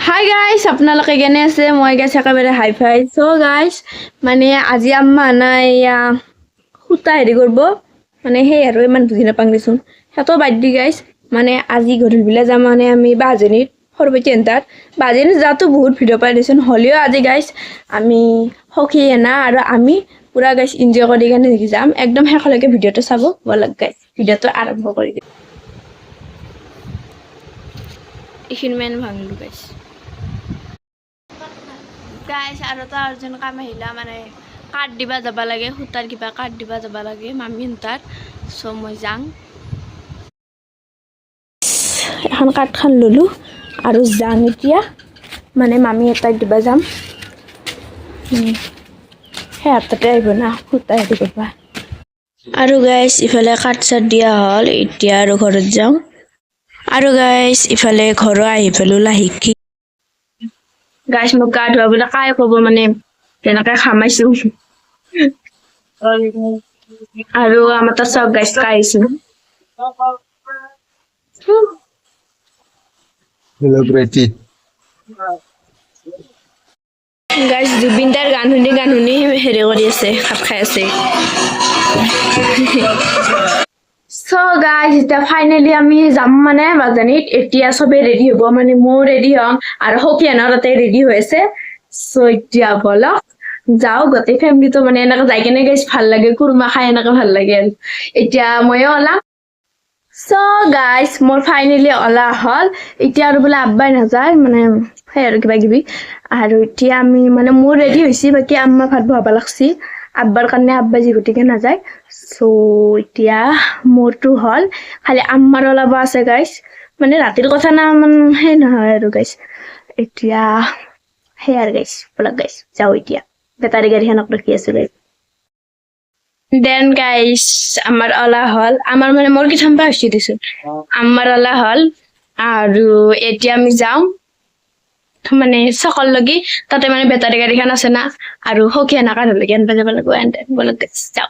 Hi guys আপোনালোকে কেনে আছে মই গাইস একেবাৰে হাই ফাই সো গাইস মানে আজি আম্মা নাই খুটা হেৰি কৰিব মানে হে আৰু ইমান বুজি নাপাং দেচোন হেতো বাদ্দি গাইস মানে আজি গধূলি বিলা যাম মানে আমি বাজনীত সৰবতি এন্টাৰ বাজনী যাতো বহুত ভিডিঅ' পাই দেচোন হলিও আজি গাইস আমি সখী না আৰু আমি পুৰা গাইস এনজয় কৰি কেনে যাম একদম শেষলৈকে ভিডিঅ'টো চাব বলক গাইস ভিডিঅ'টো আৰম্ভ কৰি দিম এইখিনি মেন ভাঙিলো গাইস গাইস আৰু এটা অৰ্জন কাম আহিলা মানে কাট দিবা যাব লাগে খুটাৰ কিবা কাট দিবা যাব লাগে মামী হন্তাৰ সো মই যাং এখন কাট খান ললো আৰু যাং এতিয়া মানে মামী এটা দিবা যাম হে হাততে আহিব না খুটা হেৰি কৰবা আৰু গাইস ইফালে কাট চাট দিয়া হল এতিয়া আৰু ঘৰত যাওঁ আৰু গাইস ইফালে ঘৰ আহি পেলো লাহিকি গাইস মোক গা ধোৱা বোলে কাই কব মানে তেনেকৈ খামাইছো আৰু আমাৰ তাত চব গাইস খাইছো Hello, baiti. গাইস জুবিনদাৰ গান শুনি হেৰি কৰি আছে ভাত খাই আছে সো গাইস এটা ফাইনালি আমি যাম মানে বাজানিত এতিয়া সবে ৰেডি হ'ব মানে মই ৰেডি হম আৰু হকিয়ানৰ তাতে ৰেডি হৈ আছে সো এতিয়া বলক যাও গোটেই ফ্যামিলিটো মানে এনেকৈ যাই কেনে গাইস ভাল লাগে কুৰমা খাই এনেকৈ ভাল লাগে আৰু এতিয়া ময়ো ওলাম সো গাইস মোৰ ফাইনালি ওলা হল এতিয়া আৰু বোলে আব্বাই নাযায় মানে সেই আৰু কিবা কিবি আৰু এতিয়া আমি মানে মোৰ ৰেডি হৈছি বাকি আম্মা ভাত বহাব লাগছি আব্বাৰ কাৰণে আব্বা যি গতিকে নাযায় সো এতিয়া মোৰটো হল খালি আম্মাৰ ওলাব আছে গাইস মানে ৰাতিৰ কথা না সেই নহয় আৰু গাইস এতিয়া সেই আৰু গাইস বলক গাইস যাও এতিয়া বেটাৰী গাড়ীখনক ৰখি আছো গাইস দেন গাইস আমাৰ ওলা হল আমাৰ মানে মোৰ কি থাম্পা হইছি দিছো আমাৰ ওলা হল আৰু এতিয়া আমি যাও মানে সকল লগি তাতে মানে বেটাৰী গাড়ীখন আছে না আৰু হকিয়া নাকা ধৰলৈকে আনবা যাব লাগিব এণ্ড বলক যাও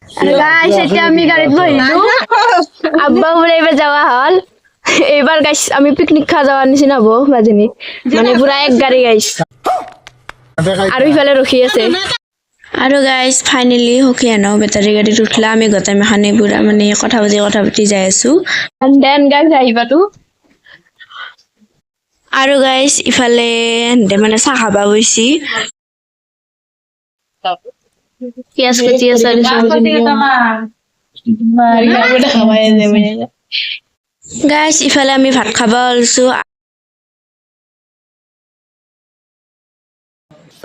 আৰু গাইস এতিয়া আমি গাড়ীত বহিলো আব্বা বোলে এইবাৰ যাওয়া হল এইবাৰ গাইস আমি পিকনিক খাওয়া যাওয়াৰ নিচিনা হবো বাজনীত মানে পুৰা এক গাড়ী গাইস আৰু ইফালে ৰখি আছে আৰু গাইস ফাইনালি হকিয়ানো বেটাৰী গাড়ীত উঠলা আমি গটাই মেখানে পুৰা মানে কথা পাতি যাই আছো দেন গাইস আহিবাতো আৰু গাইস ইফালে মানে চাহ খাবা গৈছি পিয়াজ কাটি আছে গাইস ইফালে আমি ভাত খাবা ওলছো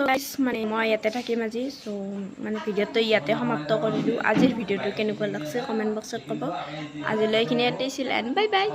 গাইস মানে মই ইয়াতে থাকিম আজি সো মানে ভিডিঅ'টো ইয়াতে সমাপ্ত কৰিলো আজিৰ ভিডিঅ'টো কেনেকুৱা লাগছে কমেন্ট বক্সত ক'ব আজিলৈ এইখিনি ইয়াতে আছিল এণ্ড বাই বাই